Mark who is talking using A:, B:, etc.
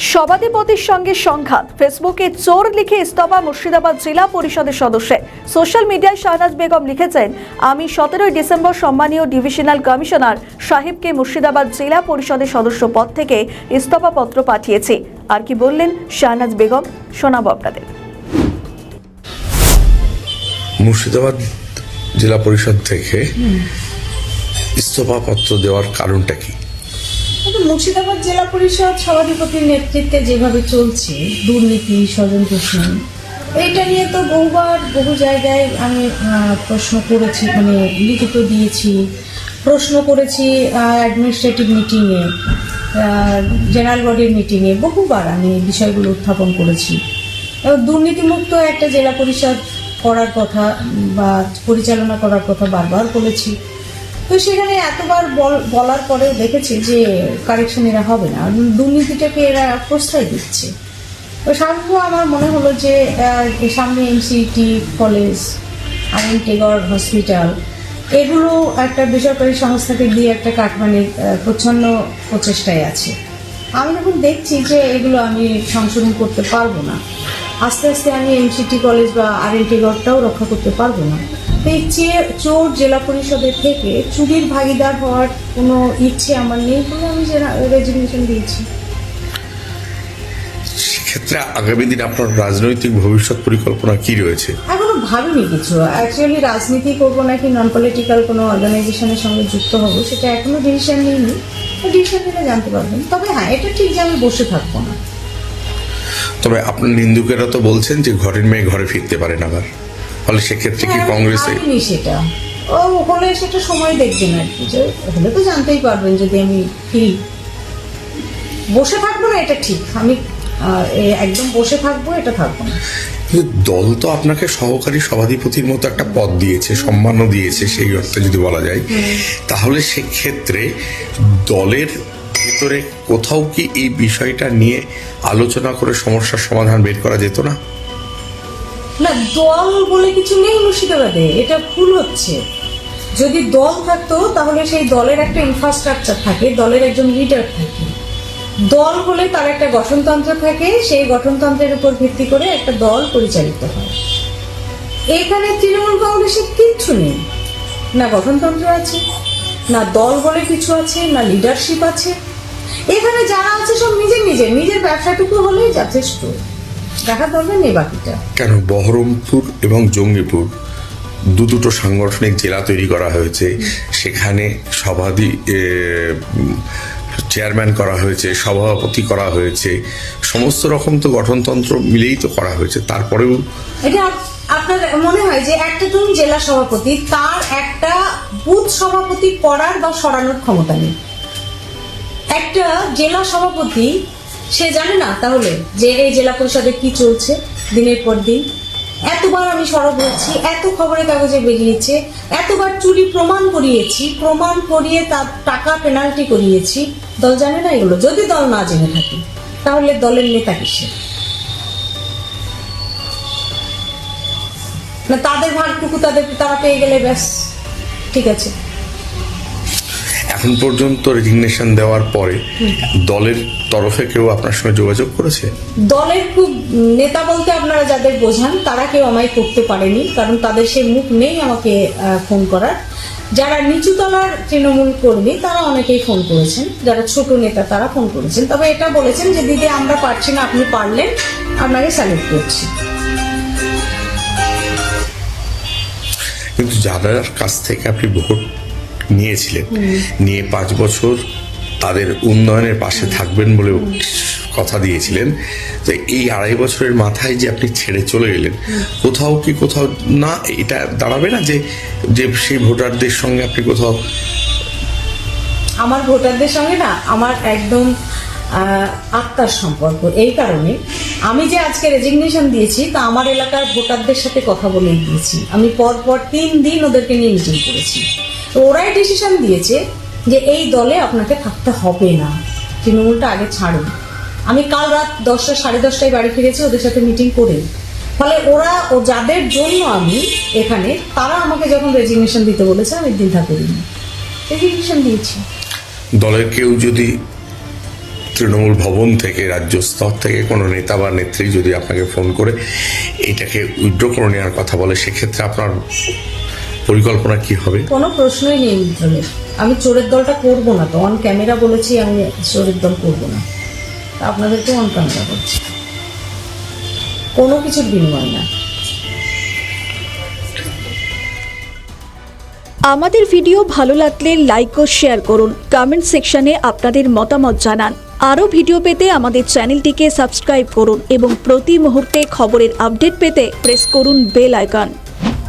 A: সভাধিপতির সঙ্গে সংঘাত, ফেসবুকে চোর লিখে ইস্তফা মুর্শিদাবাদ জেলা পরিষদের সদস্যের। সোশ্যাল মিডিয়ায় শাহনাজ বেগম লিখেছেন, আমি 17 ডিসেম্বর সম্মানীয় ডিভিশনাল কমিশনার সাহেবকে মুর্শিদাবাদ জেলা পরিষদের সদস্য পদ থেকে ইস্তফা পত্র পাঠিয়েছি। আর কি বললেন শাহনাজ বেগম, শোনাবো আপনাদের।
B: মুর্শিদাবাদ জেলা পরিষদ থেকে ইস্তফা পত্র দেওয়ার কারণটা কি?
C: মুর্শিদাবাদ জেলা পরিষদ সভাধিপতির নেতৃত্বে যেভাবে চলছে, দুর্নীতি, স্বজন পোষণ, এটা নিয়ে তো বহু জায়গায় আমি প্রশ্ন করেছি, মানে লিখিত দিয়েছি, প্রশ্ন করেছি অ্যাডমিনিস্ট্রেটিভ মিটিংয়ে, জেনারেল বডির মিটিংয়ে, বহুবার আমি বিষয়গুলো উত্থাপন করেছি। এবং দুর্নীতিমুক্ত একটা জেলা পরিষদ করার কথা বা পরিচালনা করার কথা বারবার বলেছি। তো সেখানে এতবার বলার পরেও দেখেছি যে কারেকশন এরা হবে না, দুর্নীতিটাকে এরা প্রশ্রয় দিচ্ছে। তো সামনে আমার মনে হলো যে সামনে এমসিটি কলেজ, টেগর হসপিটাল, এগুলো একটা বেসরকারি সংস্থাকে দিয়ে একটা কাটমানির প্রচ্ছন্ন প্রচেষ্টায় আছে। আমি যখন দেখছি যে এগুলো আমি সংশোধন করতে পারবো না, আস্তে আস্তে আমি এমসিটি কলেজ বা টেগরটাও রক্ষা করতে পারবো না। এই চোর জেলা পরিষদের থেকে চুরির ভাগিদার হওয়ার কোনো ইচ্ছে আমার নেই বলে আমি রেজিগনেশন দিয়েছি।
B: সেক্ষেত্রে আগামী দিন আপনার রাজনৈতিক ভবিষ্যৎ পরিকল্পনা কি রয়েছে?
C: এখনো ভাবিনি কিছু। অ্যাকচুয়ালি রাজনীতি করবো নাকি নন পলিটিক্যাল কোনো অর্গানাইজেশনের সঙ্গে যুক্ত হবো সেটা এখনো ডিসিশন নিইনি। ডিসিশন নিলে জানতে পারবেন। তবে হ্যাঁ, এটা ঠিক যে আমি বসে থাকবো না।
B: তবে আপনার নিন্দুকেরা তো বলছেন যে ঘরের মেয়ে ঘরে ফিরতে পারেন আবার, ফলে সেক্ষেত্রে কি কংগ্রেসে
C: সেটা হলে সেটা সময় দেখবেন আর কি, যে হলে তো জানতেই পারবেন যদি আমি ফিরি। বসে থাকবো না এটা ঠিক, আমি একদম বসে থাকবো এটা থাকবো না।
B: দল তো আপনাকে সহকারী সভাধিপতির মতো একটা পদ দিয়েছে, সম্মানও দিয়েছে, সেই অর্থে যদি বলা যায়, তাহলে সেক্ষেত্রে দলের ভেতরে কোথাও কি এই বিষয়টা নিয়ে আলোচনা করে সমস্যার সমাধান বের করা যেত না?
C: না, দল বলে কিছু নেই মুর্শিদাবাদে, এটা ভুল হচ্ছে। যদি দল থাকতো তাহলে সেই দলের একটা ইনফ্রাস্ট্রাকচার থাকে, দলের একজন লিডার থাকে। দল হলে তার একটা গঠনতন্ত্র থাকে, সেই গঠনতন্ত্রের উপর ভিত্তি করে একটা দল পরিচালিত হয়। এখানে তৃণমূল কংগ্রেসের কিচ্ছু নেই, না গঠনতন্ত্র আছে, না দল বলে কিছু আছে, না লিডারশিপ আছে। এখানে যারা আছে সব নিজের ব্যবসাটুকু হলেই যথেষ্ট, দেখা দরকার নেই বাকিটা।
B: কেন বহরমপুর এবং জঙ্গিপুর দুটো সাংগঠনিক জেলা তৈরি করা হয়েছে, সেখানে চেয়ারম্যান করা হয়েছে, সভাপতি করা হয়েছে, সমস্ত রকম তো গঠনতন্ত্র মিলেই তো করা হয়েছে, তারপরেও
C: এটা আপনার মনে হয় যে একটা ধরুন জেলা সভাপতি, তার একটা বুথ সভাপতি করার বা সরানোর ক্ষমতা নেই। একটা জেলা সভাপতি সে জানে না তাহলে যে এই জেলা পরিষদে কি চলছে দিনের পর দিন। এতবার আমি সরব হচ্ছি, এত খবরের কাগজে বেরিয়েছে, এতবার চুরি প্রমাণ করিয়ে তার টাকা পেনাল্টি করিয়েছি। দল জানে না এগুলো? যদি দল না জেনে থাকে তাহলে দলের নেতা কিসে? না তাদের ভাগটুকু তারা পেয়ে গেলে ব্যাস ঠিক আছে।
B: এখন পর্যন্ত রেজিগনেশন দেওয়ার পরে দলের তরফে কেউ আপনার সঙ্গে যোগাযোগ করেছে?
C: দলের খুব নেতা বলতে আপনারা যাদের বোঝান তারা কেউ আমায় করতে পারেনি, কারণ তাদের সে মুখ নেই আমাকে ফোন করার। যারা নিচু তলার তৃণমূল কর্মী তারা অনেকেই ফোন করেছেন, যারা ছোট নেতা তারা ফোন করেছেন। তবে এটা বলেছেন যে দিদি আমরা পারছি না, আপনি পারলেন, আপনাকে স্যালুট করছি।
B: কিন্তু যাদের কাছ থেকে আপনি ভোট নিয়েছিলেন, নিয়ে 5 বছর তাদের উন্নয়নের পাশে থাকবেন বলে কথা দিয়েছিলেন, তো এই 2.5 বছরের মাথায় যে আপনি ছেড়ে চলে গেলেন, কোথাও না এটা দাঁড়াবে না যে সেই ভোটারদের সঙ্গে আপনি কোথাও?
C: আমার ভোটারদের সঙ্গে না আমার একদম আত্মার সম্পর্ক। এই কারণে আমি যে আজকে রেজিগনেশন দিয়েছি তা আমার এলাকার ভোটারদের সাথে কথা বলে দিয়েছি। আমি পরপর 3 দিন ওদেরকে নিয়ে মিটিং করেছি। তো ওরাই ডিসিশন দিয়েছে যে এই দলে আপনাকে থাকতে হবে না, তৃণমূলটা আগে ছাড়ুন। আমি কাল রাত 10টা 10:30টায় বাড়ি ফিরেছি ওদের সাথে মিটিং করে। ফলে যাদের জন্য আমি এখানে, তারা আমাকে যখন রেজিগনেশন দিতে বলেছে আমি দ্বিধা করিনি, রেজিগনেশন দিয়েছি।
B: দলের কেউ যদি তৃণমূল ভবন থেকে, রাজ্য স্তর থেকে কোনো নেতা বা নেত্রী যদি আপনাকে ফোন করে এটাকে উইথড্র করে নেওয়ার কথা বলে, সেক্ষেত্রে আপনার পরিকল্পনা কি হবে?
C: কোনো প্রশ্নই নেই উইথড্রলের। আমি চোরের দলটা করবো না, তো অন ক্যামেরা বলেছি আমি চোরের দল করবো না, তা আপনাদেরকে অন ক্যামেরা বলছি, কোনো কিছুর বিনিময় না।
A: আমাদের ভিডিও ভালো লাগলে লাইক ও শেয়ার করুন, কমেন্ট সেকশনে আপনাদের মতামত জানান। আরও ভিডিও পেতে আমাদের চ্যানেলটিকে সাবস্ক্রাইব করুন এবং প্রতি মুহূর্তে খবরের আপডেট পেতে প্রেস করুন বেল আইকন।